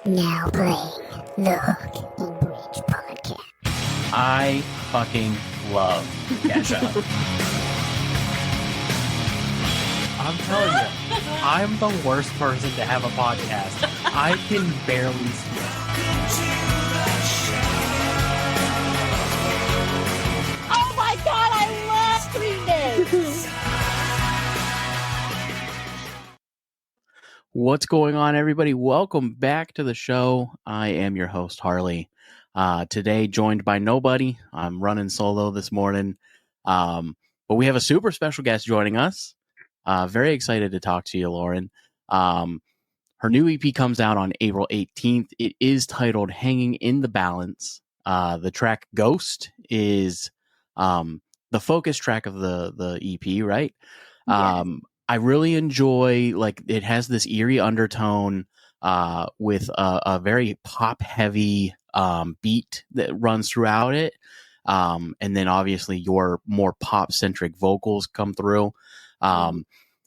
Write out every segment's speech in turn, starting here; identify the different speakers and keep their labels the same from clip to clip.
Speaker 1: Now playing the Hook and Bridge podcast.
Speaker 2: I fucking love Kesha. I'm telling you, I'm the worst person to have a podcast. I can barely speak.
Speaker 1: Oh my god, I love doing this!
Speaker 2: What's going on, everybody? Welcome back to the show. I am your host, Harley. Today, joined by nobody. I'm running solo this morning. But we have a super special guest joining us. Very excited to talk to you, Lauren. Her new EP comes out on April 18th. It is titled Hanging in the Balance. The track Ghost is the focus track of the EP, right?
Speaker 1: Yes.
Speaker 2: I really enjoy, like, it has this eerie undertone with a very pop heavy beat that runs throughout it. And then obviously your more pop centric vocals come through.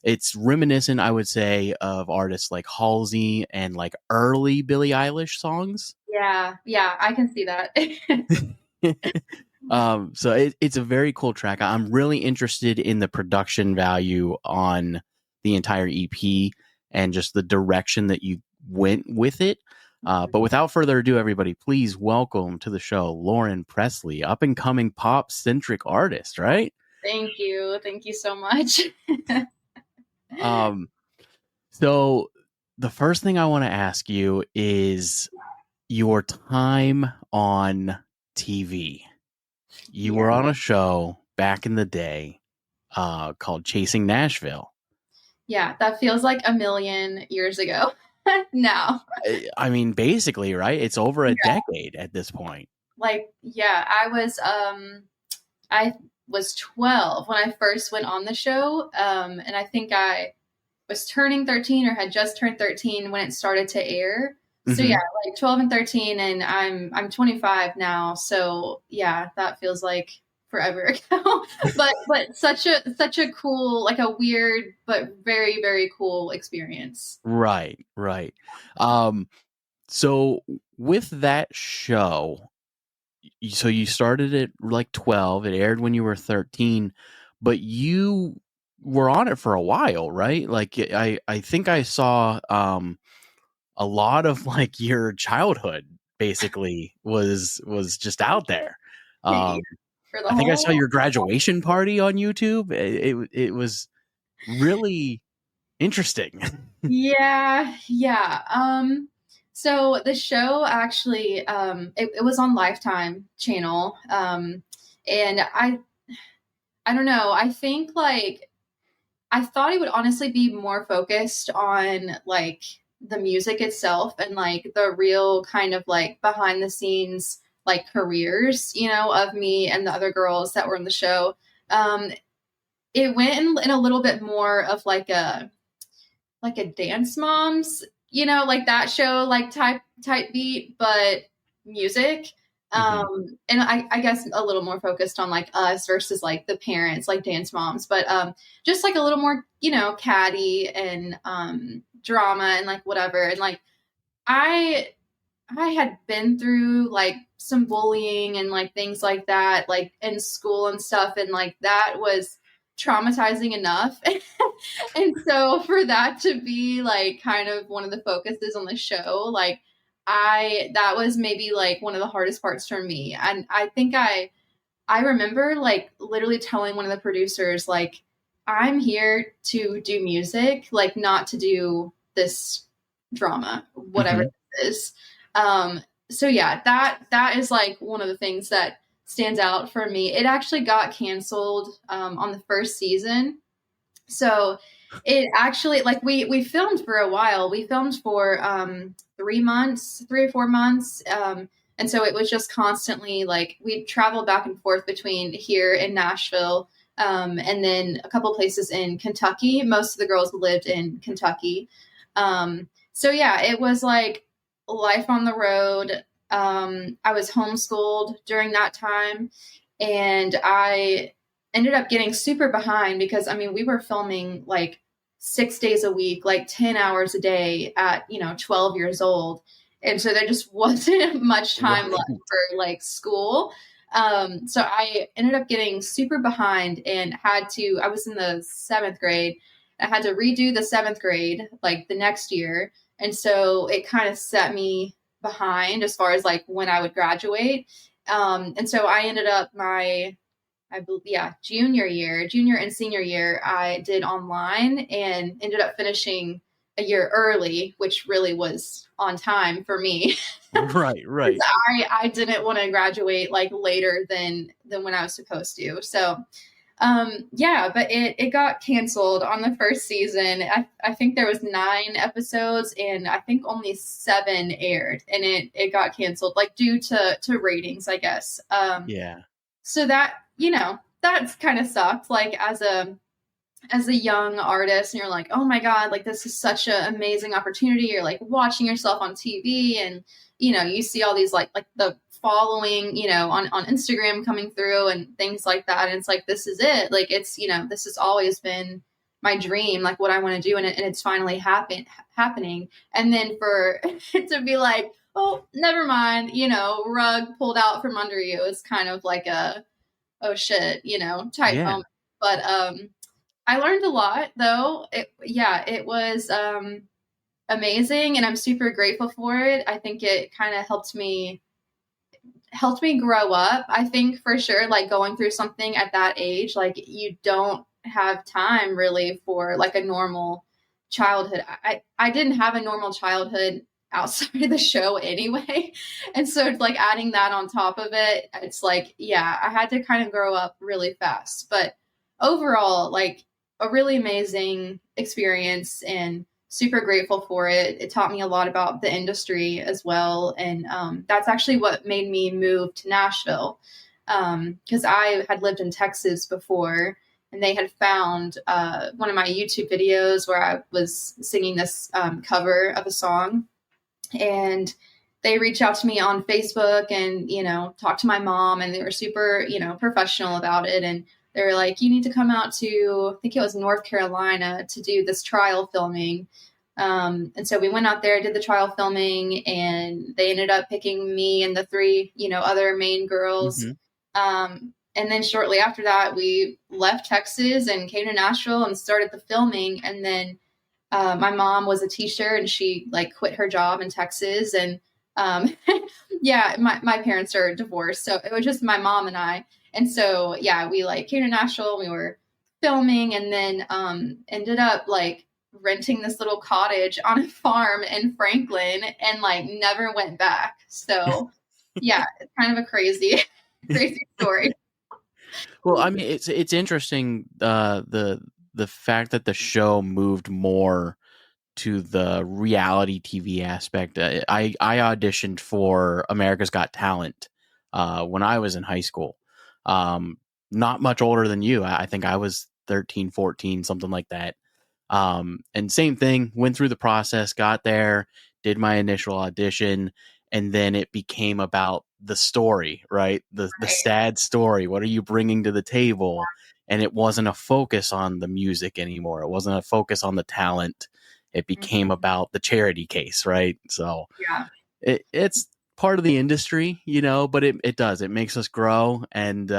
Speaker 2: It's reminiscent, I would say, of artists like Halsey and like early Billie Eilish songs.
Speaker 3: Yeah, I can see that.
Speaker 2: So it's a very cool track. I'm really interested in the production value on the entire EP and just the direction that you went with it. But without further ado, everybody, please welcome to the show Lauren Presley, up and coming pop centric artist, right?
Speaker 3: Thank you so much.
Speaker 2: So the first thing I want to ask you is your time on TV. You were on a show back in the day called Chasing Nashville.
Speaker 3: Yeah, that feels like a million years ago now.
Speaker 2: I mean, basically, right? It's over a decade at this point.
Speaker 3: Like, yeah, I was 12 when I first went on the show. And I think I was turning 13 or had just turned 13 when it started to air. So yeah, like 12 and 13, and I'm 25 now. So yeah, that feels like forever ago. but such a cool, like a weird but very, very cool experience.
Speaker 2: Right. So with that show, so you started at like 12, it aired when you were 13, but you were on it for a while, right? Like I think I saw a lot of like your childhood basically was just out there. I think I saw your graduation party on YouTube. It was really interesting.
Speaker 3: Yeah. So the show actually, it was on Lifetime channel. And I don't know. I think like, I thought it would honestly be more focused on like the music itself and like the real kind of like behind the scenes, like careers, of me and the other girls that were in the show. It went in a little bit more of like a Dance Moms, like that show, like type beat, but music. And I guess a little more focused on like us versus like the parents, like Dance Moms, but just like a little more, catty and drama and like whatever. And like I had been through like some bullying and like things like that, like in school and stuff, and like that was traumatizing enough. And so for that to be like kind of one of the focuses on the show, like that was maybe like one of the hardest parts for me. And I think I remember like literally telling one of the producers, like, I'm here to do music, like not to do this drama, whatever it is. So yeah, that is like one of the things that stands out for me. It actually got canceled on the first season. So it actually, like, we filmed for a while. We filmed for 3 or 4 months. And so it was just constantly like we'd travel back and forth between here in Nashville and then a couple places in Kentucky. Most of the girls lived in Kentucky. So yeah, it was like life on the road. I was homeschooled during that time, and I ended up getting super behind because, I mean, we were filming like 6 days a week, like 10 hours a day at, 12 years old. And so there just wasn't much time
Speaker 2: Right.
Speaker 3: left for like school. So I ended up getting super behind and I was in the 7th grade. I had to redo the 7th grade like the next year. And so it kind of set me behind as far as like when I would graduate. And so I ended up I believe, yeah, junior and senior year, I did online and ended up finishing a year early, which really was on time for me.
Speaker 2: Right. Right.
Speaker 3: I didn't want to graduate like later than when I was supposed to. So yeah, but it got canceled on the first season. I think there was 9 episodes and I think only 7 aired, and it got canceled like due to ratings, I guess.
Speaker 2: Yeah.
Speaker 3: So that, that's kind of sucked, like as a young artist, and you're like, oh my God, like this is such an amazing opportunity. You're like watching yourself on TV, and you see all these like the following, on Instagram coming through and things like that. And it's like, this is it. Like it's, this has always been my dream, like what I want to do, and it's finally happening. And then for it to be like, oh, never mind, rug pulled out from under you, is kind of like a oh shit, type
Speaker 2: Yeah.
Speaker 3: moment. But I learned a lot though. It was amazing, and I'm super grateful for it. I think it kind of helped me grow up. I think for sure, like going through something at that age, like you don't have time really for like a normal childhood. I didn't have a normal childhood outside of the show anyway. And so it's like adding that on top of it, it's like, yeah, I had to kind of grow up really fast. But overall, like a really amazing experience, and super grateful for it. It taught me a lot about the industry as well. And that's actually what made me move to Nashville, because I had lived in Texas before, and they had found one of my YouTube videos where I was singing this cover of a song. And they reached out to me on Facebook and, talked to my mom, and they were super, professional about it. And they were like, you need to come out to, I think it was North Carolina, to do this trial filming. And so we went out there, did the trial filming, and they ended up picking me and the 3, other main girls.
Speaker 2: Mm-hmm.
Speaker 3: And then shortly after that, we left Texas and came to Nashville and started the filming. And then my mom was a teacher, and she like quit her job in Texas. And yeah, my parents are divorced, so it was just my mom and I. And so yeah, we like came to Nashville. We were filming, and then ended up like renting this little cottage on a farm in Franklin, and like never went back. So yeah, it's kind of a crazy story.
Speaker 2: Well, I mean, it's interesting, the fact that the show moved more to the reality TV aspect. I auditioned for America's Got Talent when I was in high school. Not much older than you. I think I was 13, 14, something like that. And same thing, went through the process, got there, did my initial audition, and then it became about the story, right? The sad story. What are you bringing to the table? And it wasn't a focus on the music anymore. It wasn't a focus on the talent. It became about the charity case, right? So
Speaker 3: Yeah.
Speaker 2: it's part of the industry, but it makes us grow. And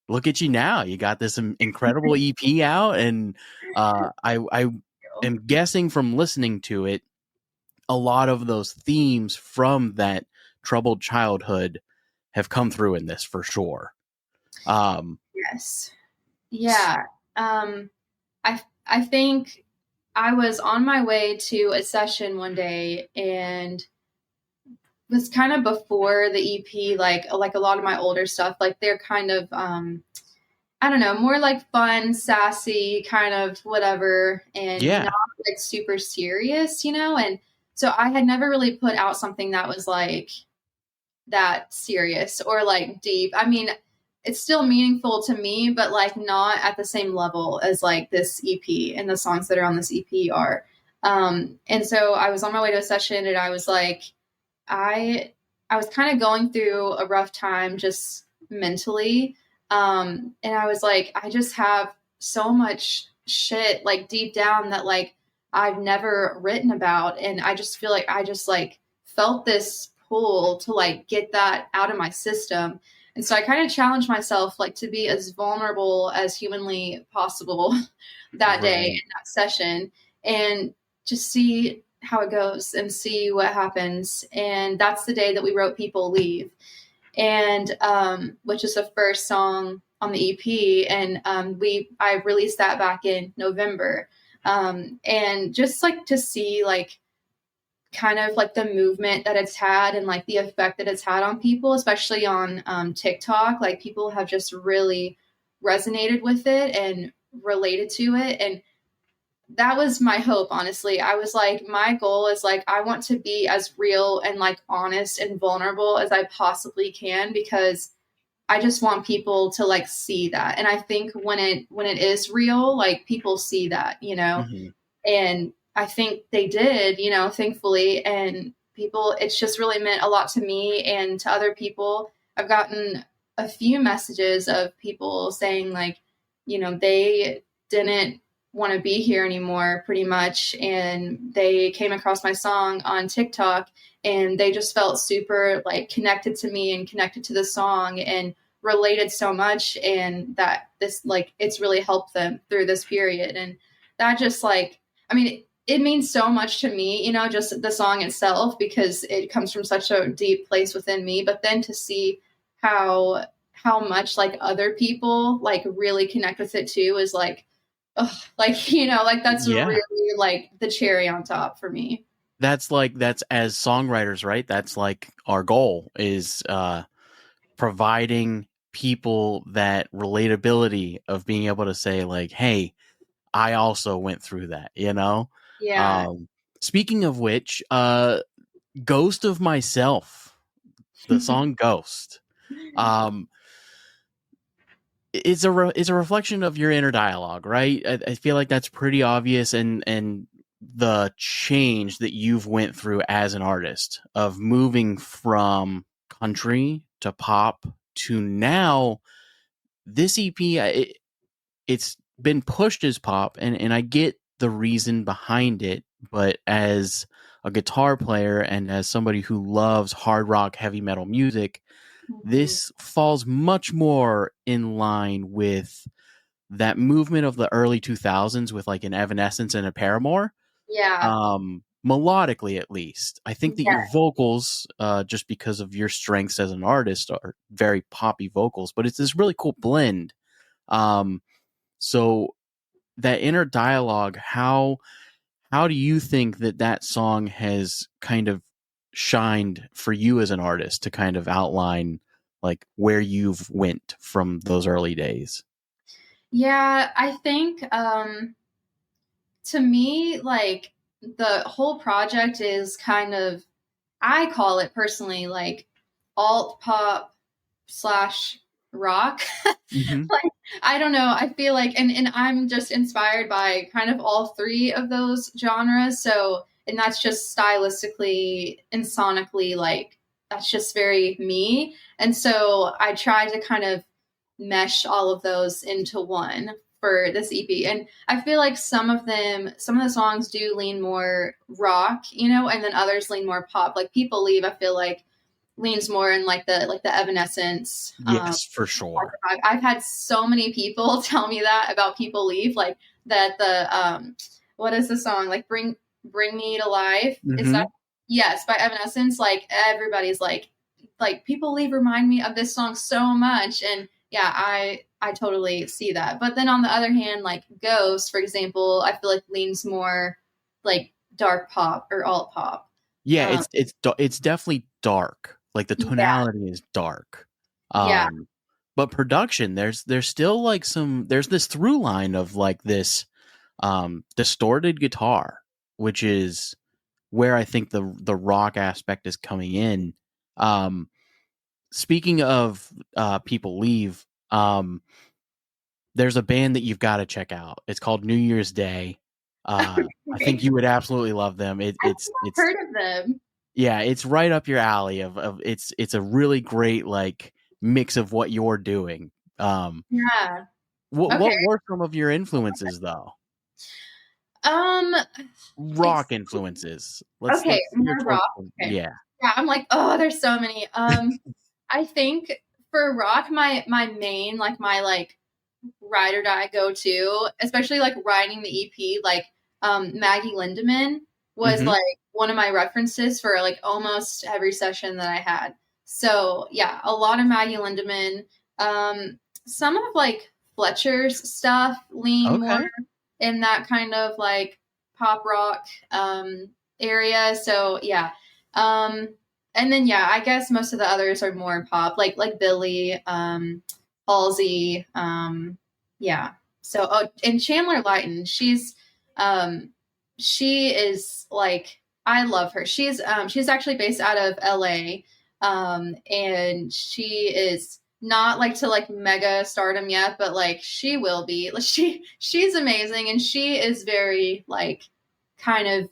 Speaker 2: look at you now. You got this incredible EP out. And I am guessing from listening to it, a lot of those themes from that troubled childhood have come through in this for sure.
Speaker 3: Yes. Yeah. I think I was on my way to a session one day, and was kind of before the EP, like a lot of my older stuff, like they're kind of, I don't know, more like fun, sassy, kind of whatever, and not like super serious, and so I had never really put out something that was like that serious or like deep. I mean, it's still meaningful to me, but like not at the same level as like this EP and the songs that are on this EP are. And so I was on my way to a session, and I was like, I was kind of going through a rough time just mentally. And I was like, I just have so much shit like deep down that like I've never written about. And I just feel like I just like felt this pull to like get that out of my system. And so I kind of challenged myself like to be as vulnerable as humanly possible that day
Speaker 2: Right.
Speaker 3: in that session and just see how it goes and see what happens. And that's the day that we wrote People Leave, and which is the first song on the EP. And I released that back in November. And just like to see like kind of like the movement that it's had and like the effect that it's had on people, especially on TikTok. Like people have just really resonated with it and related to it. And that was my hope, honestly. I was like, my goal is like, I want to be as real and like honest and vulnerable as I possibly can, because I just want people to like see that. And I think when it is real, like people see that, you know,
Speaker 2: Hmm.
Speaker 3: and I think they did, you know, thankfully. And people, it's just really meant a lot to me and to other people. I've gotten a few messages of people saying like, you know, they didn't want to be here anymore pretty much, and they came across my song on TikTok and they just felt super like connected to me and connected to the song and related so much, and that this like it's really helped them through this period. And that just like, I mean, it means so much to me, you know, just the song itself, because it comes from such a deep place within me. But then to see how much like other people like really connect with it too is like, oh, like, you know, like that's
Speaker 2: Yeah.
Speaker 3: really like the cherry on top for me.
Speaker 2: That's as songwriters, right? That's like our goal is providing people that relatability of being able to say like, hey, I also went through that, you know?
Speaker 3: Yeah.
Speaker 2: Um, Speaking of which, Ghost of Myself, the song Ghost, um, is a reflection of your inner dialogue, right? I feel like that's pretty obvious, and the change that you've went through as an artist of moving from country to pop to now this EP. It's been pushed as pop, and I get the reason behind it, but as a guitar player and as somebody who loves hard rock heavy metal music,
Speaker 3: Mhm.
Speaker 2: this falls much more in line with that movement of the early 2000s with like an Evanescence and a Paramore,
Speaker 3: Yeah.
Speaker 2: melodically at least. I think that your
Speaker 3: Yeah.
Speaker 2: vocals, just because of your strengths as an artist, are very poppy vocals, but it's this really cool blend. um, so that inner dialogue, how do you think that that song has kind of shined for you as an artist to kind of outline like where you've went from those early days?
Speaker 3: Yeah, I think to me, like the whole project is kind of, I call it personally like alt pop slash rock.
Speaker 2: Hmm.
Speaker 3: Like, I don't know. I feel like, and I'm just inspired by kind of all three of those genres. So, and that's just stylistically and sonically, like, that's just very me. And so I try to kind of mesh all of those into one for this EP. And I feel like some of the songs do lean more rock, you know, and then others lean more pop. Like People Leave, I feel like leans more in like the Evanescence.
Speaker 2: Yes, for sure.
Speaker 3: I've had so many people tell me that about People Leave, like that the what is the song, like Bring Me to Life, is that,
Speaker 2: Hmm.
Speaker 3: yes, by Evanescence. Like everybody's like People Leave remind me of this song so much. And yeah, I totally see that. But then on the other hand, like Ghost, for example, I feel like leans more like dark pop or alt pop.
Speaker 2: Yeah,
Speaker 3: um
Speaker 2: it's definitely dark. Like the
Speaker 3: yeah.
Speaker 2: tonality is dark.
Speaker 3: Yeah.
Speaker 2: Um, but production, there's still like there's this through line of like this distorted guitar, which is where I think the rock aspect is coming in. Um, Speaking of People Leave, there's a band that you've got to check out. It's called New Year's Day. I think you would absolutely love them.
Speaker 3: I've not heard of them.
Speaker 2: Yeah, it's right up your alley of it's a really great like mix of what you're doing. Um,
Speaker 3: Yeah. Okay.
Speaker 2: What were some of your influences though?
Speaker 3: Um,
Speaker 2: Rock
Speaker 3: it's
Speaker 2: influences.
Speaker 3: okay,
Speaker 2: Let's steer
Speaker 3: more
Speaker 2: towards
Speaker 3: rock. Okay.
Speaker 2: yeah.
Speaker 3: Yeah, I'm like, oh, there's so many. I think for rock, my main, like my like ride or die go to, especially like riding the EP, like Maggie Lindemann was
Speaker 2: Mm-hmm.
Speaker 3: like one of my references for like almost every session that I had. So yeah, a lot of Maggie Lindemann. Some of like Fletcher's stuff lean more
Speaker 2: Okay.
Speaker 3: in that kind of like pop rock area. So yeah. Um and then yeah, I guess most of the others are more pop, like Billy, Halsey, yeah. So oh, and Chandler Lighton, she is like I love her. She's actually based out of LA. And she is not like to like mega stardom yet, but like she will be. Like she's amazing and she is very like kind of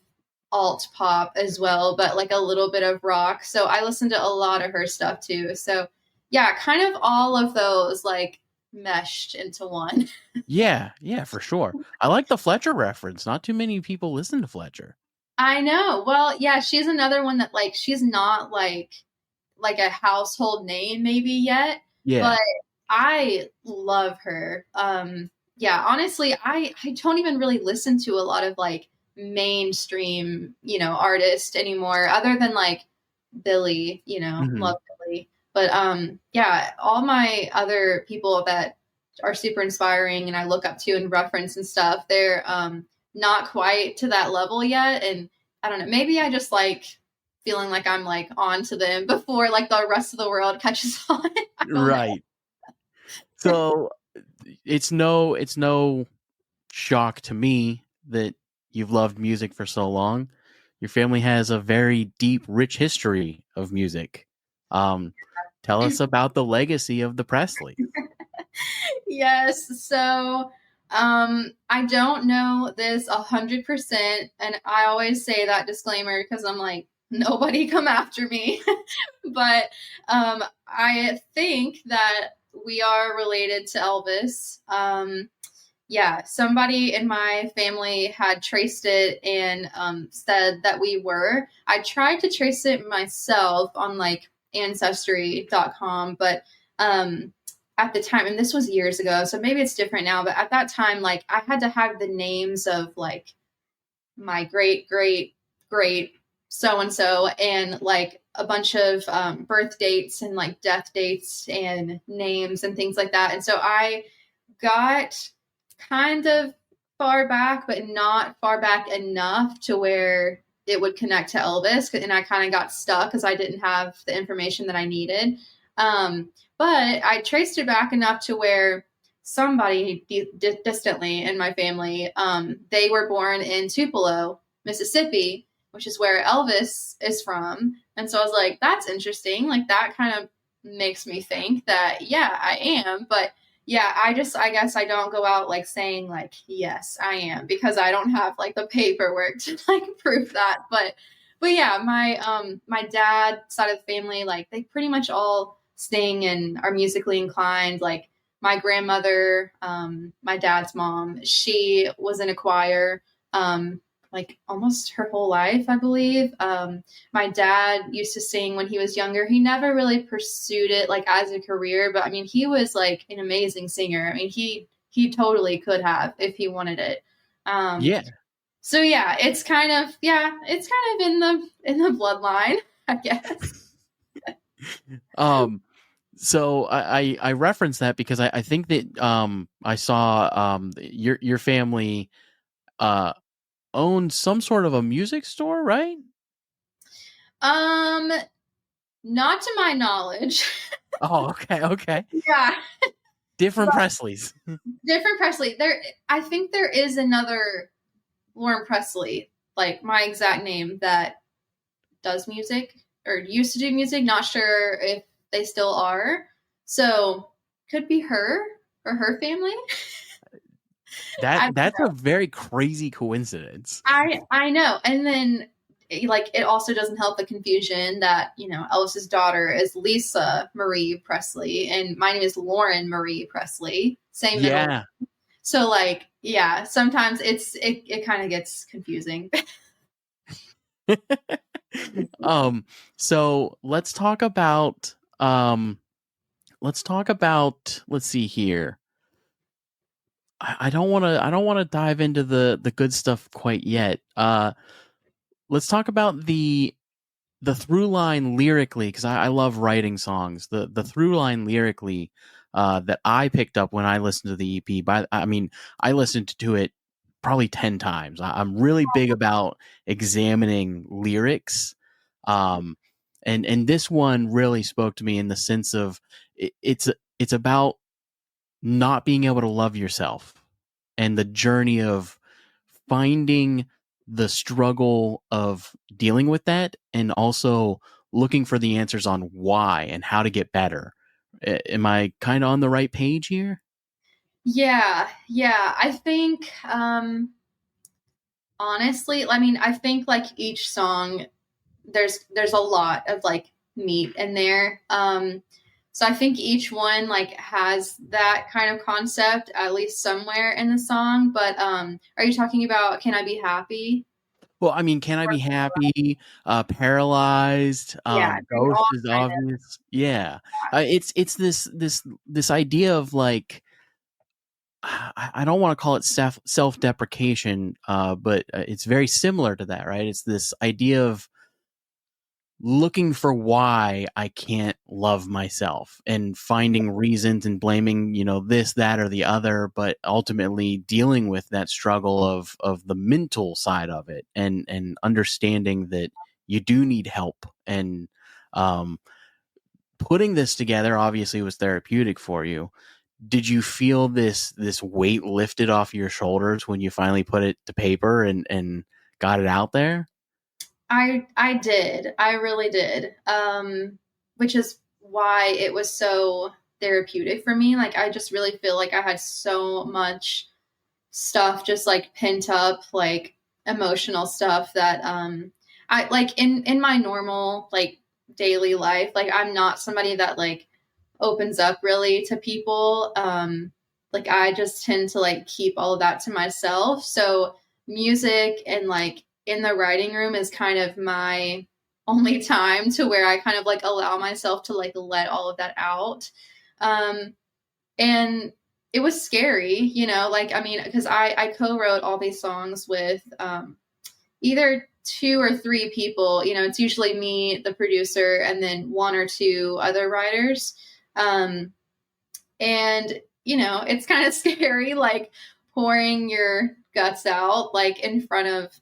Speaker 3: alt pop as well, but like a little bit of rock. So I listen to a lot of her stuff too. So yeah, kind of all of those like meshed into one.
Speaker 2: Yeah, yeah, for sure. I like the Fletcher reference. Not too many people listen to Fletcher.
Speaker 3: I know. Well, yeah, she's another one that like she's not like a household name maybe yet,
Speaker 2: Yeah.
Speaker 3: but I love her. Yeah, honestly, I don't even really listen to a lot of like mainstream, artists anymore other than like Billy,
Speaker 2: Hmm.
Speaker 3: love Billy. But yeah, all my other people that are super inspiring and I look up to and reference and stuff, they're not quite to that level yet. And I don't know, maybe I just like feeling like I'm like on to them before like the rest of the world catches on. I don't know.
Speaker 2: Right. So it's no shock to me that you've loved music for so long. Your family has a very deep, rich history of music. Um, Tell us about the legacy of the Presleys.
Speaker 3: Yes. So I don't know this 100%. And I always say that disclaimer because I'm like, nobody come after me. But I think that we are related to Elvis. Yeah, somebody in my family had traced it and said that we were. I tried to trace it myself on like ancestry.com, but um, at the time, and this was years ago, so maybe it's different now, but at that time, like I had to have the names of like my great, great, great so and so, and like a bunch of birth dates and like death dates and names and things like that. And so I got kind of far back, but not far back enough to where it would connect to Elvis. And I kind of got stuck because I didn't have the information that I needed. But I traced it back enough to where somebody distantly in my family, they were born in Tupelo, Mississippi, which is where Elvis is from. And so I was like, that's interesting. Like that kind of makes me think that, yeah, I am. But yeah, I guess I don't go out like saying like, yes, I am because I don't have like the paperwork to like prove that. But yeah, my dad side of the family, like they pretty much all sing and are musically inclined. Like my grandmother, my dad's mom, she was in a choir, like almost her whole life, I believe. My dad used to sing when he was younger. He never really pursued it like as a career, but I mean, he was like an amazing singer. I mean, he totally could have if he wanted it. Um,
Speaker 2: Yeah.
Speaker 3: so yeah, it's kind of in the bloodline, I guess.
Speaker 2: Um, so I reference that because I think that I saw your family uh owned some sort of a music store, right?
Speaker 3: Um, not to my knowledge.
Speaker 2: Oh, okay, okay.
Speaker 3: Yeah,
Speaker 2: Different Presleys.
Speaker 3: different Presley. I think there is another Lauren Presley, like my exact name, that does music or used to do music. Not sure if they still are. So could be her or her family. I don't
Speaker 2: That's
Speaker 3: know.
Speaker 2: a very crazy coincidence.
Speaker 3: I know. And then like it also doesn't help the confusion that, Elvis's daughter is Lisa Marie Presley and my name is Lauren Marie Presley. same middle.
Speaker 2: Yeah.
Speaker 3: So like, yeah, sometimes it kind of gets confusing.
Speaker 2: So let's see here. I don't want to dive into the good stuff quite yet. Let's talk about the through line lyrically, because I love writing songs. The through line lyrically that I picked up when I listened to the EP. I listened to it probably 10 times. I'm really big about examining lyrics, and this one really spoke to me in the sense of it's about not being able to love yourself and the journey of finding the struggle of dealing with that, and also looking for the answers on why and how to get better. Am I kind of on the right page here?
Speaker 3: Yeah, yeah. I think honestly, I mean, I think like each song there's a lot of like meat in there. So I think each one like has that kind of concept at least somewhere in the song. But are you talking about Can I Be Happy?
Speaker 2: Well, I mean, Can I Be Happy? Paralyzed.
Speaker 3: Yeah, they all
Speaker 2: Ghost is
Speaker 3: kind
Speaker 2: obvious. Yeah. It's this idea of like, I don't want to call it self deprecation, but it's very similar to that, right? It's this idea of looking for why I can't love myself and finding reasons and blaming, this, that, or the other, but ultimately dealing with that struggle of the mental side of it, and understanding that you do need help. And um, putting this together obviously was therapeutic for you. Did you feel this weight lifted off your shoulders when you finally put it to paper and got it out there?
Speaker 3: I did. I really did. Which is why it was so therapeutic for me. Like I just really feel like I had so much stuff just like pent up, like emotional stuff that I like in my normal like daily life, like I'm not somebody that like opens up really to people. Like I just tend to like keep all of that to myself. So music and like in the writing room is kind of my only time to where I kind of like allow myself to like let all of that out. Um, and it was scary, like I mean, because I co-wrote all these songs with either two or three people. It's usually me, the producer, and then one or two other writers. Um, and it's kind of scary, like pouring your guts out like in front of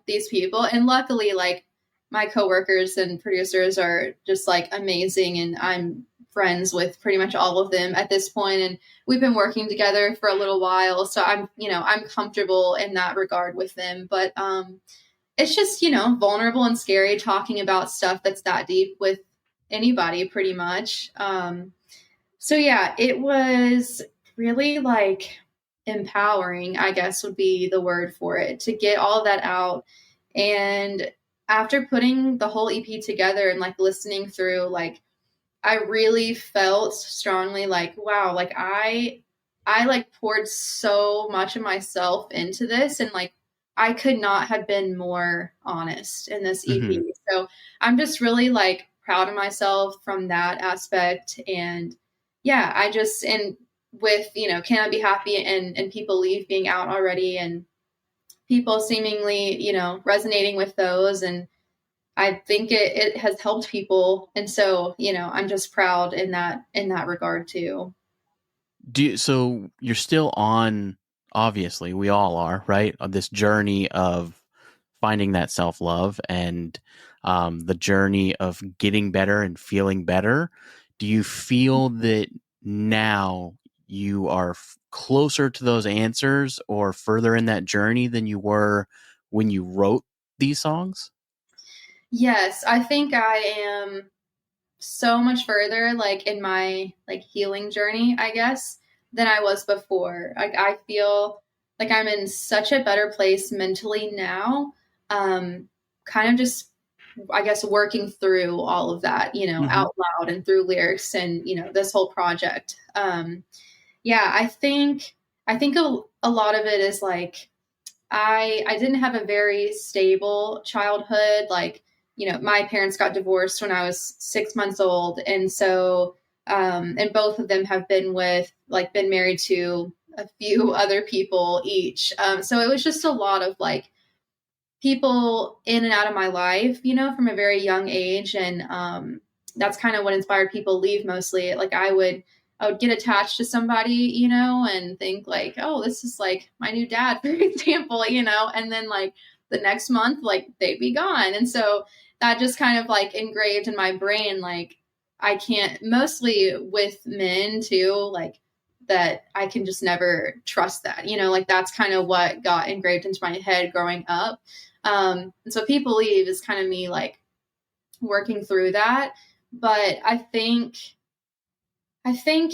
Speaker 3: these people. And luckily, like my coworkers and producers are just like amazing, and I'm friends with pretty much all of them at this point, and we've been working together for a little while, so I'm comfortable in that regard with them. But it's just vulnerable and scary talking about stuff that's that deep with anybody pretty much. So yeah, it was really like empowering, I guess would be the word for it, to get all that out. And after putting the whole EP together and like listening through, like I really felt strongly like, wow, like I like poured so much of myself into this, and like I could not have been more honest in this EP.
Speaker 2: Mm-hmm.
Speaker 3: So I'm just really like proud of myself from that aspect. And yeah, and with, Can I Be Happy and People Leave being out already, and people seemingly, resonating with those. And I think it has helped people. And so, I'm just proud in that regard too.
Speaker 2: So you're still on, obviously we all are, right, on this journey of finding that self-love, and the journey of getting better and feeling better. Do you feel that now you are closer to those answers or further in that journey than you were when you wrote these songs?
Speaker 3: Yes, I think I am so much further like in my like healing journey, I guess, than I was before. Like I feel like I'm in such a better place mentally now. Kind of just, I guess, working through all of that,
Speaker 2: Mm-hmm.
Speaker 3: out loud and through lyrics and, this whole project. Yeah, I think a lot of it is like I didn't have a very stable childhood. Like, my parents got divorced when I was 6 months old. And so, and both of them have been married to a few other people each. So it was just a lot of like people in and out of my life, from a very young age. And that's kind of what inspired people leave mostly. Like I would get attached to somebody, and think like, oh, this is like my new dad, for example, and then like the next month, like they'd be gone. And so that just kind of like engraved in my brain, like I can't, mostly with men too, like that I can just never trust that, like that's kind of what got engraved into my head growing up. And so people leave is kind of me like working through that. But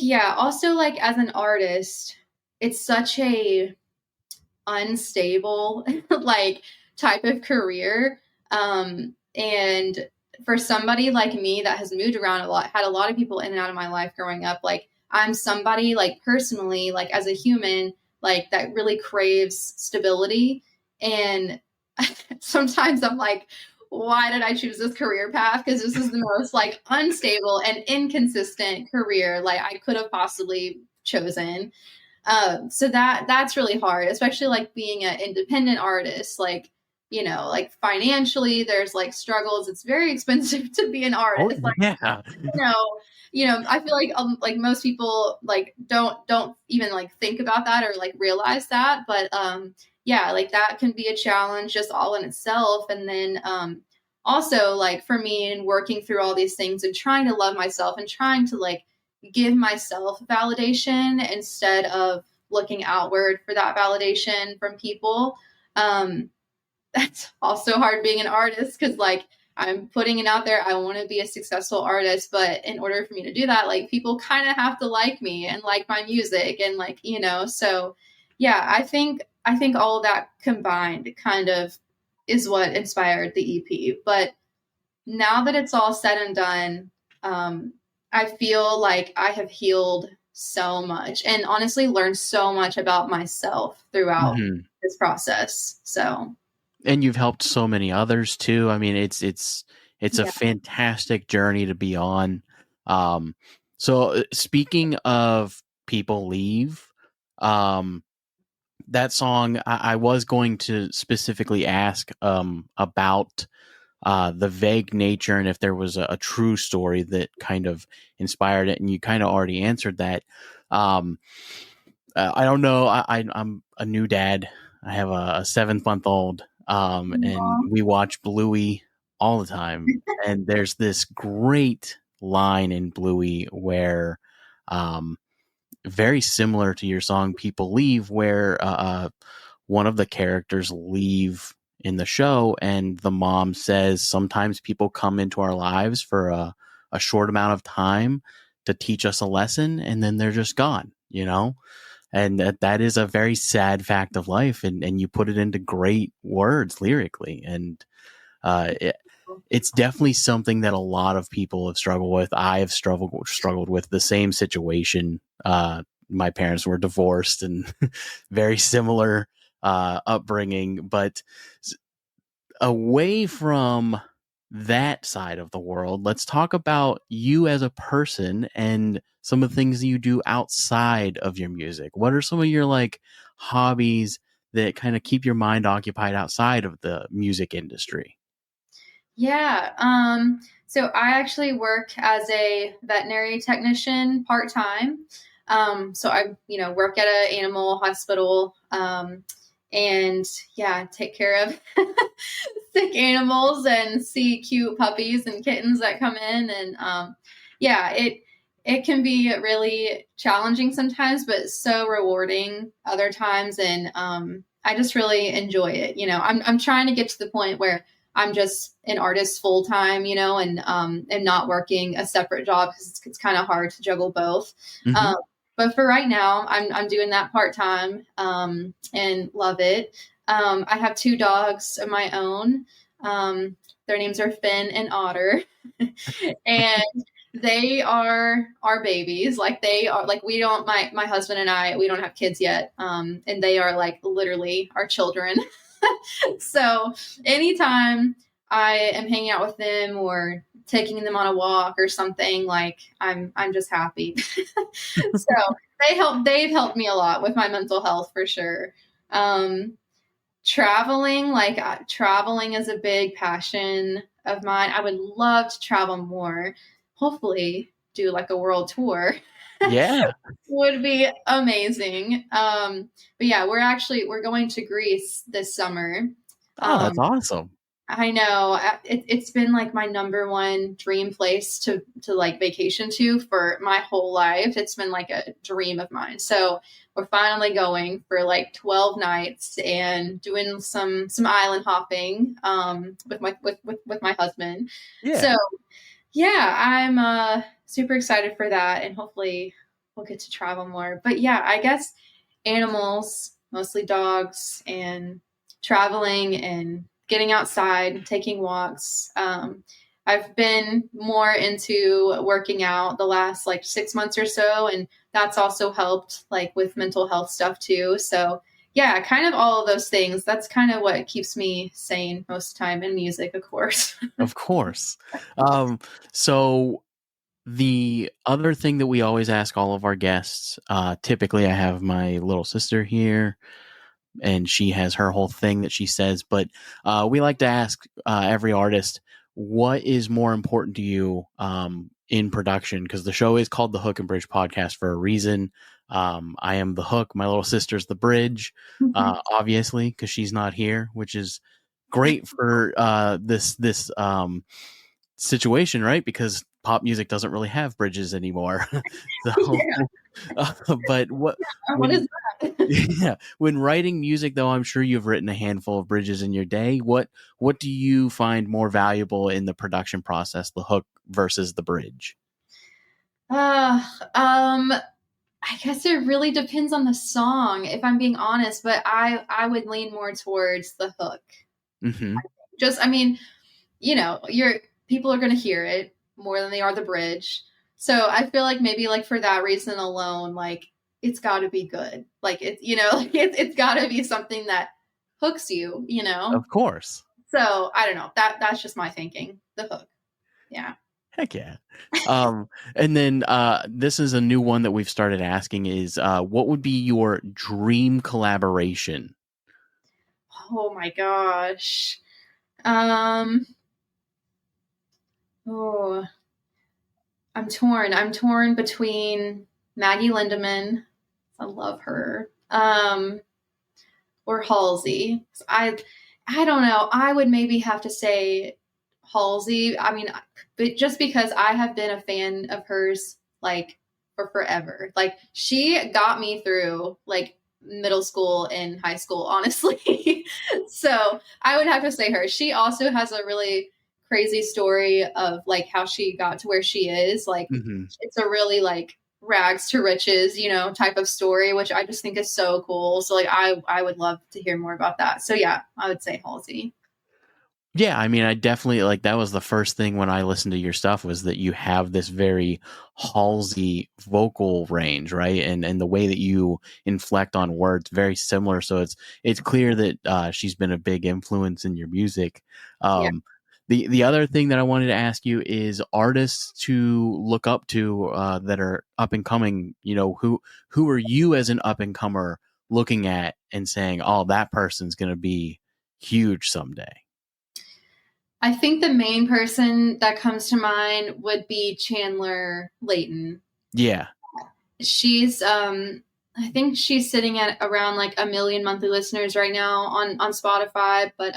Speaker 3: yeah, also like as an artist, it's such a unstable like type of career. And for somebody like me that has moved around a lot, had a lot of people in and out of my life growing up, like I'm somebody like personally, like as a human, like that really craves stability. And sometimes I'm like, why did I choose this career path? Because this is the most like unstable and inconsistent career like I could have possibly chosen. So that's really hard, especially like being an independent artist. Like, like financially, there's like struggles. It's very expensive to be an
Speaker 2: Oh
Speaker 3: artist. Like,
Speaker 2: yeah.
Speaker 3: you know, I feel like most people like don't even like think about that or like realize that. But yeah, like that can be a challenge just all in itself. And then also like for me and working through all these things and trying to love myself and trying to like give myself validation instead of looking outward for that validation from people. Um, that's also hard being an artist because like I'm putting it out there. I want to be a successful artist, but in order for me to do that, like people kind of have to like me and like my music and like, so yeah, I think all of that combined kind of is what inspired the EP. But now that it's all said and done, I feel like I have healed so much and honestly learned so much about myself throughout
Speaker 2: Mhm.
Speaker 3: this process. So
Speaker 2: And you've helped so many others too. I mean, it's a
Speaker 3: yeah.
Speaker 2: fantastic journey to be on. Um, so speaking of people leave, um, that song I was going to specifically ask about the vague nature and if there was a true story that kind of inspired it, and you kind of already answered that. Um, I don't know. I'm a new dad. I have a 7 month old, and
Speaker 3: Aw.
Speaker 2: we watch Bluey all the time. And there's this great line in Bluey where, um, very similar to your song "People Leave," where one of the characters leave in the show, and the mom says, "Sometimes people come into our lives for a short amount of time to teach us a lesson, and then they're just gone." And that is a very sad fact of life, and you put it into great words lyrically, and uh, it, it's definitely something that a lot of people have struggled with. I have struggled with the same situation. My parents were divorced and very similar upbringing, but away from that side of the world, let's talk about you as a person and some of the things that you do outside of your music. What are some of your like hobbies that kind of keep your mind occupied outside of the music industry?
Speaker 3: Yeah. So I actually work as a veterinary technician part-time. So I, work at an animal hospital. And yeah, take care of sick animals and see cute puppies and kittens that come in. And yeah, it can be really challenging sometimes, but so rewarding other times. And I just really enjoy it. I'm trying to get to the point where I'm just an artist full time, and not working a separate job because it's kind of hard to juggle both.
Speaker 2: Mm-hmm.
Speaker 3: But for right now, I'm doing that part time, and love it. I have two dogs of my own. Their names are Finn and Otter, and They are our babies. Like they are like we don't my husband and I we don't have kids yet. And they are like literally our children. So anytime I am hanging out with them or taking them on a walk or something, like I'm just happy. So they've helped me a lot with my mental health for sure. Um, traveling, like traveling is a big passion of mine. I would love to travel more. Hopefully do like a world tour.
Speaker 2: Yeah.
Speaker 3: Would be amazing. But yeah, we're going to Greece this summer.
Speaker 2: Oh, that's
Speaker 3: Um,
Speaker 2: awesome.
Speaker 3: I know it's been like my number one dream place to like vacation to for my whole life. It's been like a dream of mine. So we're finally going for like 12 nights and doing some island hopping with my husband.
Speaker 2: Yeah.
Speaker 3: So yeah, I'm super excited for that, and hopefully we'll get to travel more. But yeah, I guess animals, mostly dogs, and traveling and getting outside, taking walks. I've been more into working out the last like 6 months or so, and that's also helped like with mental health stuff too. So yeah, kind of all of those things. That's kind of what keeps me sane most of the time, in music, of course.
Speaker 2: Of course. So the other thing that we always ask all of our guests, typically I have my little sister here and she has her whole thing that she says, but we like to ask every artist, what is more important to you in production? Because the show is called the Hook and Bridge Podcast for a reason. I am the hook. My little sister's the bridge, obviously, because she's not here, which is great for this situation, right? Because pop music doesn't really have bridges anymore. So, but
Speaker 3: What
Speaker 2: when
Speaker 3: is that?
Speaker 2: yeah, when writing music, though, I'm sure you've written a handful of bridges in your day. What do you find more valuable in the production process, the hook versus the bridge?
Speaker 3: Uh, um, I guess it really depends on the song, if I'm being honest, but I would lean more towards the hook.
Speaker 2: Hmm.
Speaker 3: Just, I mean, your people are going to hear it more than they are the bridge. So I feel like maybe like for that reason alone, like it's got to be good. Like like it's got to be something that hooks you.
Speaker 2: Of course.
Speaker 3: So I don't know. That's just my thinking. The hook. Yeah.
Speaker 2: Heck yeah. And then this is a new one that we've started asking is what would be your dream collaboration?
Speaker 3: Oh my gosh. Um, oh, I'm torn. I'm torn between Maggie Lindemann. I love her. Or Halsey. I don't know. I would maybe have to say Halsey. I mean, but just because I have been a fan of hers like for forever. Like she got me through like middle school and high school, honestly. So I would have to say her. She also has a really crazy story of like how she got to where she is. Like
Speaker 2: Hmm.
Speaker 3: it's a really like rags to riches, type of story, which I just think is so cool. So like I would love to hear more about that. So yeah, I would say Halsey.
Speaker 2: Yeah, I mean, I definitely like that was the first thing when I listened to your stuff was that you have this very Halsey vocal range, right? And the way that you inflect on words very similar. So it's clear that she's been a big influence in your music.
Speaker 3: Yeah.
Speaker 2: The other thing that I wanted to ask you is artists to look up to that are up and coming. Who are you as an up and comer looking at and saying, "Oh, that person's going to be huge someday."
Speaker 3: I think the main person that comes to mind would be Chandler Layton.
Speaker 2: Yeah.
Speaker 3: She's I think she's sitting at around like 1 million monthly listeners right now on Spotify. But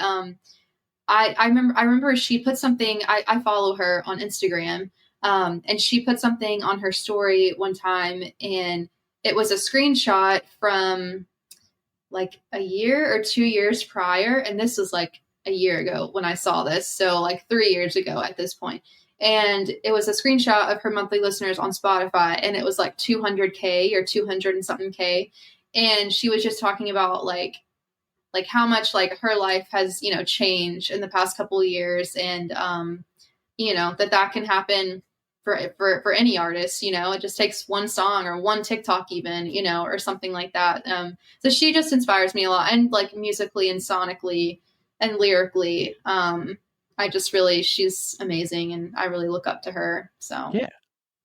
Speaker 3: I remember she put something. I follow her on Instagram, and she put something on her story one time, and it was a screenshot from like a year or 2 years prior, and this was like a year ago when I saw this, so like 3 years ago at this point. And it was a screenshot of her monthly listeners on Spotify, and it was like 200K or 200 and something K. And she was just talking about like how much like her life has changed in the past couple of years, and that can happen for any artist, you know. It just takes one song or one TikTok even, you know, or something like that. So she just inspires me a lot, and like musically and sonically and lyrically. She's amazing, and I really look up to her. So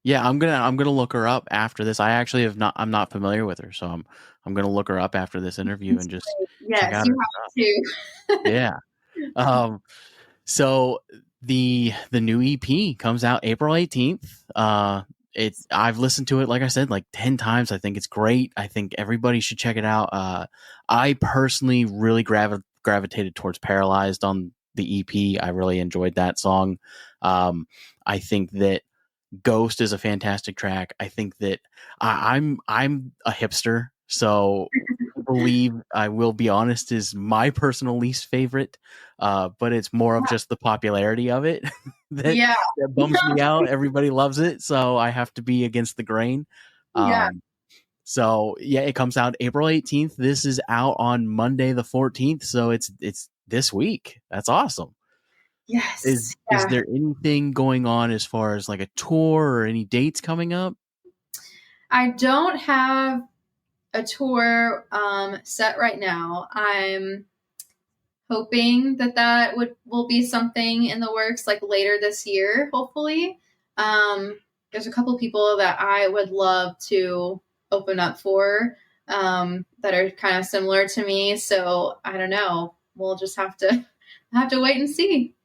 Speaker 2: Yeah, I'm gonna look her up after this. I'm not familiar with her, so I'm gonna look her up after this interview and just check
Speaker 3: yes,
Speaker 2: out
Speaker 3: you
Speaker 2: her
Speaker 3: have
Speaker 2: stuff.
Speaker 3: to.
Speaker 2: Yeah. So the new EP comes out April 18th. I've listened to it, like I said, like 10 times. I think it's great. I think everybody should check it out. I personally really gravitated towards Paralyzed on the EP. I really enjoyed that song. I think that Ghost is a fantastic track. I think that I'm a hipster, so Believe, I will be honest, is my personal least favorite. But it's more of just the popularity of it that
Speaker 3: Yeah.
Speaker 2: that bums me out. Everybody loves it, so I have to be against the grain.
Speaker 3: Yeah.
Speaker 2: So yeah, it comes out April 18th. This is out on Monday the 14th, so it's this week. That's awesome.
Speaker 3: Yes.
Speaker 2: Is
Speaker 3: Yeah.
Speaker 2: there anything going on as far as like a tour or any dates coming up?
Speaker 3: I don't have a tour set right now. I'm hoping that will be something in the works like later this year, hopefully. There's a couple people that I would love to open up for that are kind of similar to me. So I don't know. We'll just have to wait and see.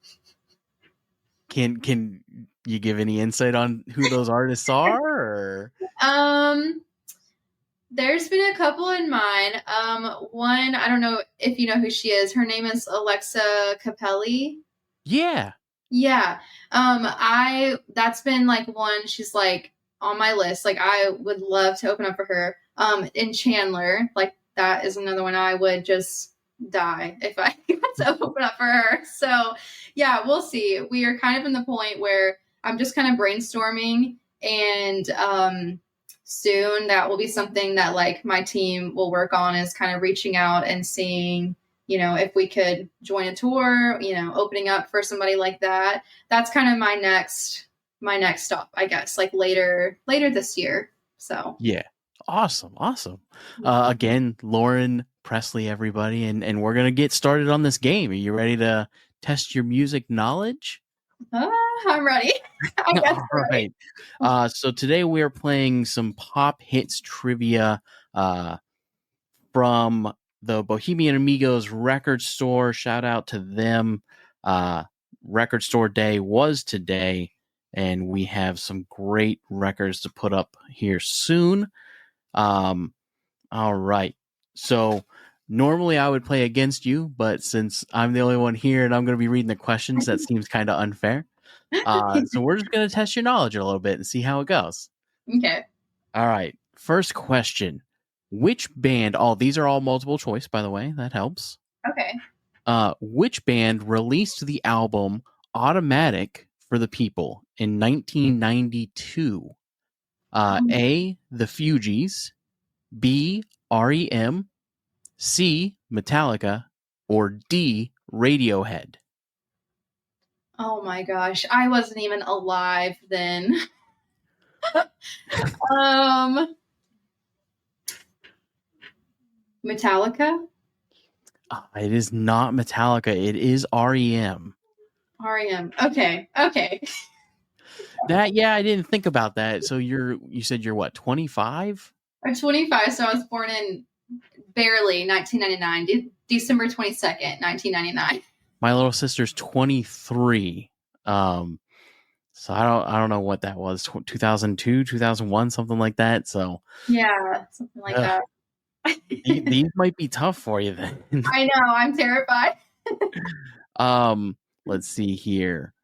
Speaker 2: Can you give any insight on who those artists are? Or?
Speaker 3: There's been a couple in mind. One, I don't know if you know who she is. Her name is Alexa Capelli.
Speaker 2: Yeah.
Speaker 3: Yeah. That's been like one, she's like on my list. Like I would love to open up for her. In Chandler, like that is another one I would just die if I got to open up for her. So yeah, we'll see. We are kind of in the point where I'm just kind of brainstorming, and soon that will be something that like my team will work on, is kind of reaching out and seeing, you know, if we could join a tour, you know, opening up for somebody like that. That's kind of my next stop, I guess, like later this year. So
Speaker 2: Yeah. Awesome. Again, Lauren Presley, everybody, and we're gonna get started on this game. Are you ready to test your music knowledge?
Speaker 3: I'm ready. I guess.
Speaker 2: All right. So today we are playing some pop hits trivia from the Bohemian Amigos record store. Shout out to them. Record store day was today, and we have some great records to put up here soon. All right. So normally I would play against you, but since I'm the only one here and I'm going to be reading the questions, that seems kind of unfair. So we're just going to test your knowledge a little bit and see how it goes.
Speaker 3: Okay.
Speaker 2: All right. First question. Which band, these are all multiple choice, by the way. That helps.
Speaker 3: Okay.
Speaker 2: Which band released the album Automatic for the People in 1992? A, The Fugees, B, REM, C, Metallica, or D, Radiohead?
Speaker 3: Oh my gosh, I wasn't even alive then. Metallica?
Speaker 2: It is not Metallica. It is REM.
Speaker 3: REM. Okay. Okay.
Speaker 2: I didn't think about that. So you said you're what, 25?
Speaker 3: I'm 25, so I was born in barely 1999, December 22nd, 1999.
Speaker 2: My little sister's 23. So I don't know what that was. 2002, 2001, something like that. So
Speaker 3: Yeah, something like that.
Speaker 2: these might be tough for you then.
Speaker 3: I know, I'm terrified.
Speaker 2: Let's see here.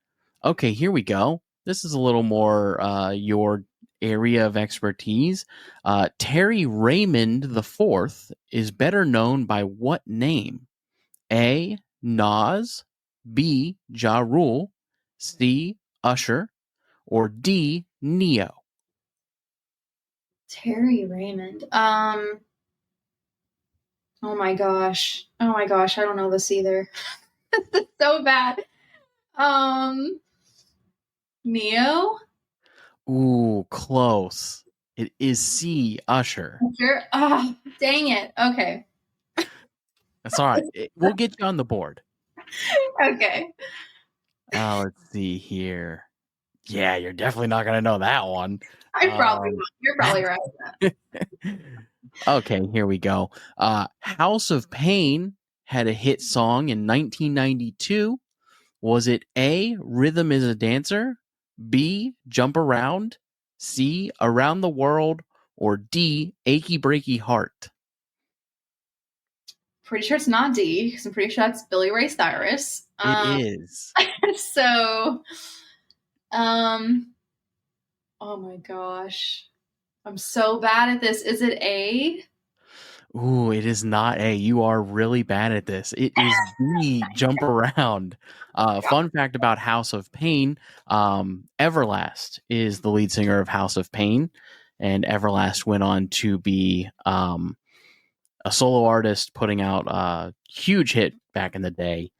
Speaker 2: Okay, here we go. This is a little more your area of expertise. Terry Raymond IV is better known by what name? A, Nas, B, Ja Rule, C, Usher, or D, Neo?
Speaker 3: Terry Raymond. Oh my gosh. Oh my gosh, I don't know this either. This is so bad. Neo?
Speaker 2: Ooh, close. It is C, Usher.
Speaker 3: Sure. Oh, dang it. Okay.
Speaker 2: That's all right. We'll get you on the board.
Speaker 3: Okay.
Speaker 2: Let's see here. Yeah, you're definitely not going to know that one.
Speaker 3: I probably won't. You're probably right.
Speaker 2: Okay, here we go. House of Pain had a hit song in 1992. Was it A, Rhythm is a Dancer, B, Jump Around, C, Around the World, or D, Achy Breaky Heart?
Speaker 3: Pretty sure it's not D, because I'm pretty sure that's Billy Ray Cyrus.
Speaker 2: It is.
Speaker 3: So, oh my gosh. I'm so bad at this. Is it A?
Speaker 2: Ooh, it is not A. You are really bad at this. It is B, Jump Around. Fun fact about House of Pain, Everlast is the lead singer of House of Pain, and Everlast went on to be a solo artist, putting out a huge hit back in the day.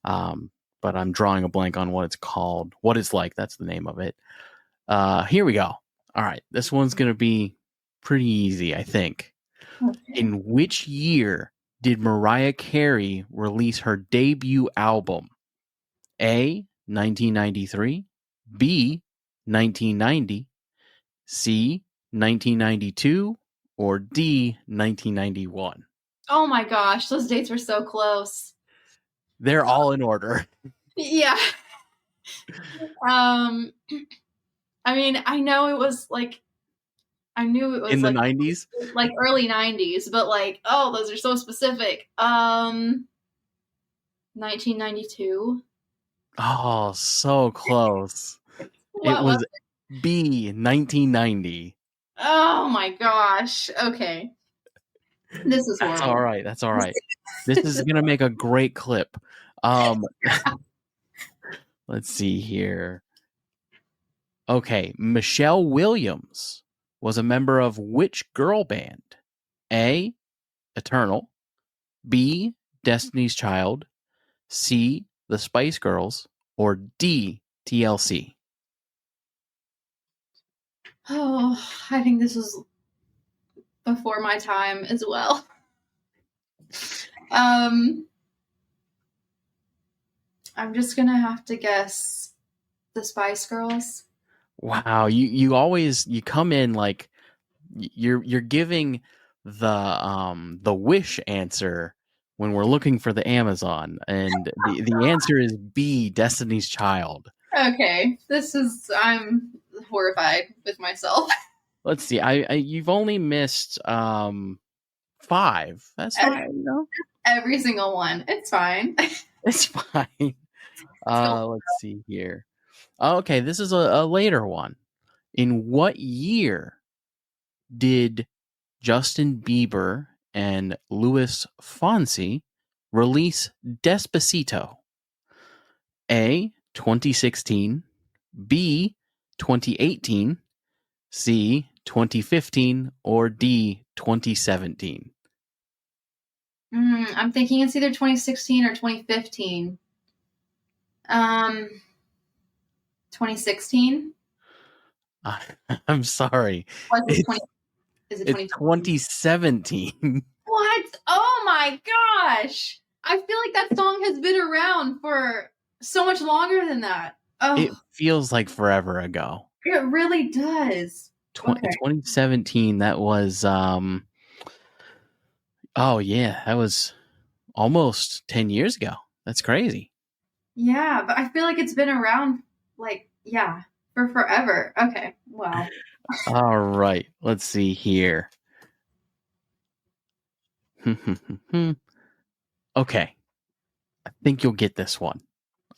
Speaker 2: But I'm drawing a blank on what it's called. What It's Like, that's the name of it. Here we go. All right, this one's going to be pretty easy, I think.
Speaker 3: Okay.
Speaker 2: In which year did Mariah Carey release her debut album? A, 1993, B, 1990, C, 1992, or D, 1991?
Speaker 3: Oh my gosh, those dates were so close.
Speaker 2: They're all in order.
Speaker 3: Yeah. I mean, I know it was like, I knew it was
Speaker 2: In the
Speaker 3: like
Speaker 2: 90s?
Speaker 3: like early 90s, but like, oh, those are so specific. 1992.
Speaker 2: Oh, so close. It
Speaker 3: What
Speaker 2: was
Speaker 3: was
Speaker 2: B, 1990.
Speaker 3: Oh my gosh. Okay. This is
Speaker 2: That's
Speaker 3: horrible.
Speaker 2: all right. That's all right. This is going to make a great clip. Let's see here. Okay, Michelle Williams was a member of which girl band? A, Eternal, B, Destiny's Child, C, the Spice Girls, or D, TLC?
Speaker 3: Oh, I think this was before my time as well. I'm just gonna have to guess the Spice Girls.
Speaker 2: Wow, you come in like you're giving the wish answer when we're looking for the Amazon, and the answer is B, Destiny's Child.
Speaker 3: Okay, I'm horrified with myself.
Speaker 2: Let's see. You've only missed 5. That's fine, you know.
Speaker 3: Every single one. It's fine.
Speaker 2: It's fine. Let's see here. Okay, this is a later one. In what year did Justin Bieber and Louis Fonsi release Despacito? A, 2016, B, 2018, C, 2015, or D, 2017?
Speaker 3: I'm thinking it's either 2016 or 2015. 2016.
Speaker 2: I'm sorry.
Speaker 3: Is it
Speaker 2: It's 2017.
Speaker 3: What? Oh my gosh! I feel like that song has been around for so much longer than that. Oh,
Speaker 2: It feels like forever ago.
Speaker 3: it really does.
Speaker 2: 2017, that was oh yeah, that was almost 10 years ago. That's crazy.
Speaker 3: Yeah, but I feel like it's been around for forever. Okay, wow.
Speaker 2: All right, let's see here. Okay, I think you'll get this one.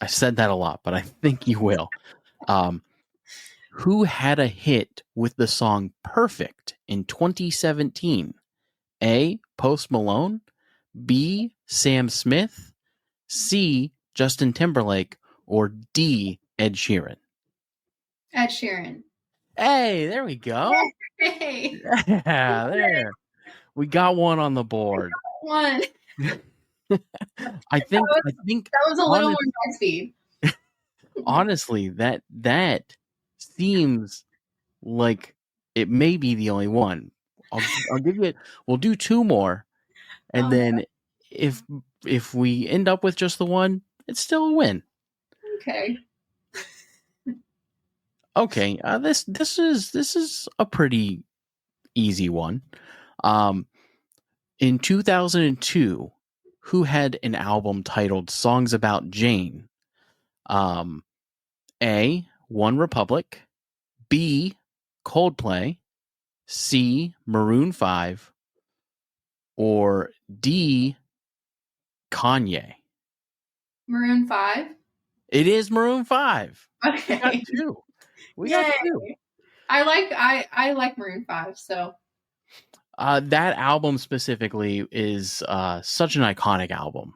Speaker 2: I said that a lot, but I think you will. Who had a hit with the song Perfect in 2017? A, Post Malone, B, Sam Smith, C, Justin Timberlake, or D, Ed Sheeran?
Speaker 3: Ed Sheeran.
Speaker 2: Hey, there we go.
Speaker 3: Hey,
Speaker 2: Yeah, there. We got one on the board.
Speaker 3: one.
Speaker 2: I think
Speaker 3: That was a little more my speed.
Speaker 2: honestly, that seems like it may be the only one. I'll give you it. We'll do two more, and
Speaker 3: Oh,
Speaker 2: then if we end up with just the one, it's still a win.
Speaker 3: okay.
Speaker 2: Okay, this is a pretty easy one. In 2002, who had an album titled "Songs About Jane"? A. One Republic, B. Coldplay, C. Maroon 5, or D. Kanye.
Speaker 3: Maroon 5.
Speaker 2: It is Maroon 5. We got
Speaker 3: Okay.
Speaker 2: two. We got
Speaker 3: Yay.
Speaker 2: two.
Speaker 3: I like Maroon 5, so
Speaker 2: That album specifically is such an iconic album.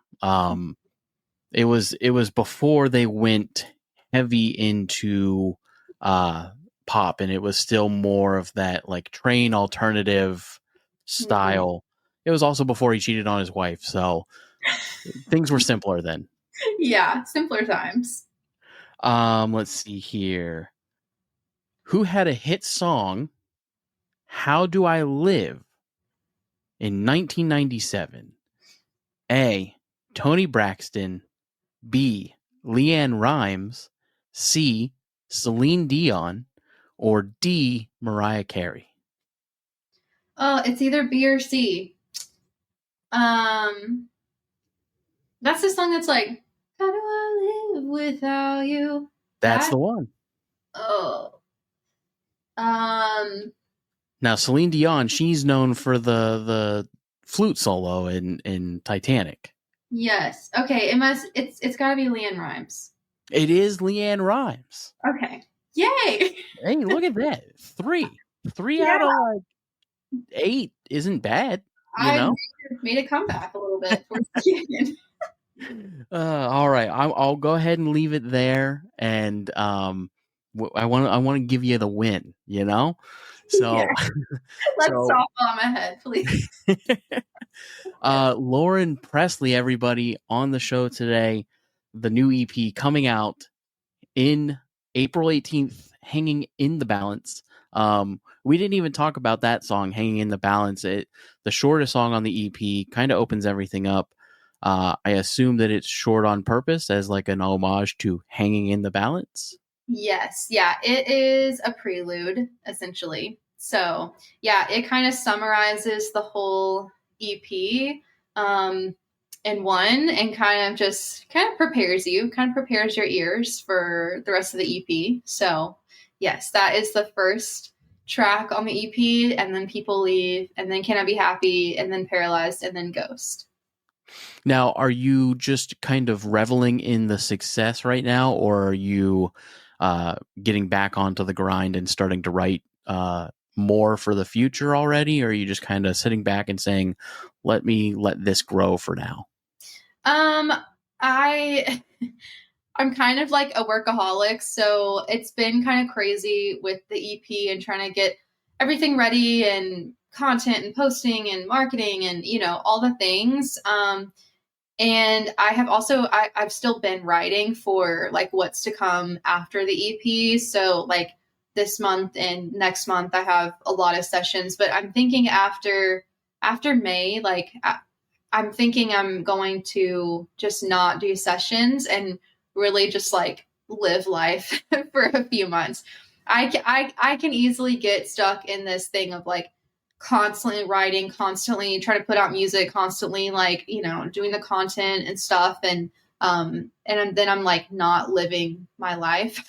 Speaker 2: It was before they went heavy into pop, and it was still more of that like train alternative style. It was also before he cheated on his wife, so things were simpler then.
Speaker 3: yeah, simpler times.
Speaker 2: Let's see here. Who had a hit song, How Do I Live, in 1997? A. Tony Braxton, B. Leanne Rimes, C. Celine Dion, or D. Mariah Carey?
Speaker 3: Oh, it's either B or C. That's the song that's like, how do I live without you?
Speaker 2: That's
Speaker 3: That?
Speaker 2: the one.
Speaker 3: Oh. Um,
Speaker 2: Now, Celine Dion, she's known for the flute solo in Titanic.
Speaker 3: yes. Okay, it's gotta be Leanne Rimes.
Speaker 2: It is Leanne Rimes.
Speaker 3: Okay. Yay!
Speaker 2: Hey, look at that. Three
Speaker 3: Yeah.
Speaker 2: out of like 8 isn't bad, you
Speaker 3: I
Speaker 2: know?
Speaker 3: made a comeback a little bit towards the end.
Speaker 2: All right, I'll go ahead and leave it there, and I want to give you the win, you know. So,
Speaker 3: Yeah. Let's
Speaker 2: so
Speaker 3: softball on my head, please.
Speaker 2: Lauren Presley, everybody on the show today, the new EP coming out in April 18th, Hanging in the Balance. We didn't even talk about that song, Hanging in the Balance. The shortest song on the EP, kind of opens everything up. I assume that it's short on purpose as like an homage to Hanging in the Balance.
Speaker 3: Yes, yeah, it is a prelude essentially. So, yeah, it kind of summarizes the whole EP in one and kind of prepares your ears for the rest of the EP. So, yes, that is the first track on the EP, and then People Leave, and then Can I Be Happy, and then Paralyzed, and then Ghost.
Speaker 2: Now, are you just kind of reveling in the success right now, or are you getting back onto the grind and starting to write more for the future already? Or are you just kind of sitting back and saying, let this grow for now?
Speaker 3: I I'm kind of like a workaholic, so it's been kind of crazy with the EP and trying to get everything ready and content and posting and marketing and all the things. And I have also I've still been writing for like what's to come after the EP. So like this month and next month I have a lot of sessions, but I'm thinking after May, like I'm thinking I'm going to just not do sessions and really just like live life for a few months. I can easily get stuck in this thing of like constantly writing, constantly trying to put out music, constantly like, doing the content and stuff. And then I'm like not living my life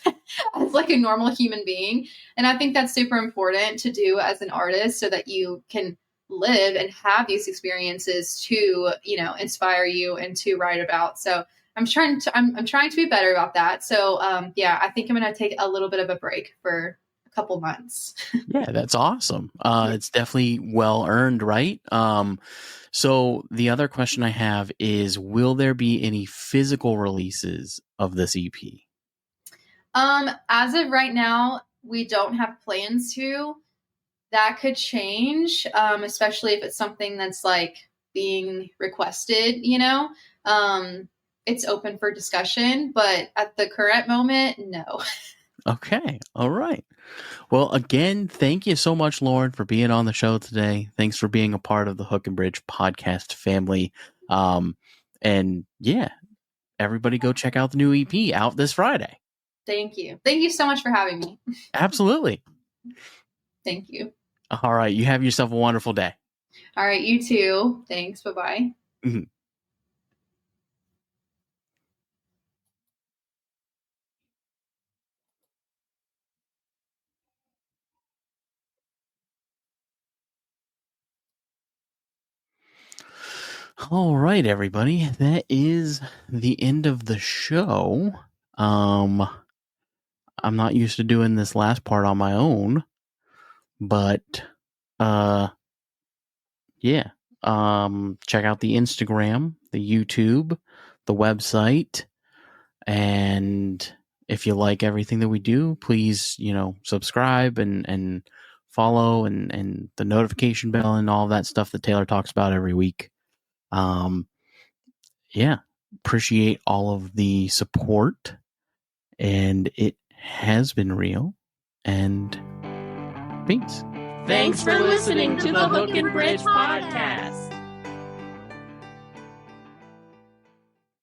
Speaker 3: as like a normal human being. And I think that's super important to do as an artist so that you can live and have these experiences to, inspire you and to write about. So I'm trying to be better about that. So, yeah, I think I'm going to take a little bit of a break for a couple months.
Speaker 2: Yeah, that's awesome. It's definitely well earned, right? So the other question I have is, will there be any physical releases of this EP?
Speaker 3: As of right now, we don't have plans to. That could change, especially if it's something that's like being requested, it's open for discussion, but at the current moment, no.
Speaker 2: Okay. All right. Well, again, thank you so much, Lauren, for being on the show today. Thanks for being a part of the Hook and Bridge podcast family. And yeah, everybody go check out the new EP out this Friday.
Speaker 3: Thank you. Thank you so much for having me.
Speaker 2: Absolutely.
Speaker 3: Thank you.
Speaker 2: All right. You have yourself a wonderful day.
Speaker 3: All right. You too. Thanks. Bye-bye.
Speaker 2: Mhm. All right, everybody. That is the end of the show. I'm not used to doing this last part on my own, but yeah. Check out the Instagram, the YouTube, the website, and if you like everything that we do, please, subscribe and follow and the notification bell and all that stuff that Taylor talks about every week. Yeah, appreciate all of the support, and it has been real. And peace.
Speaker 1: Thanks for listening to the Hook and Bridge podcast.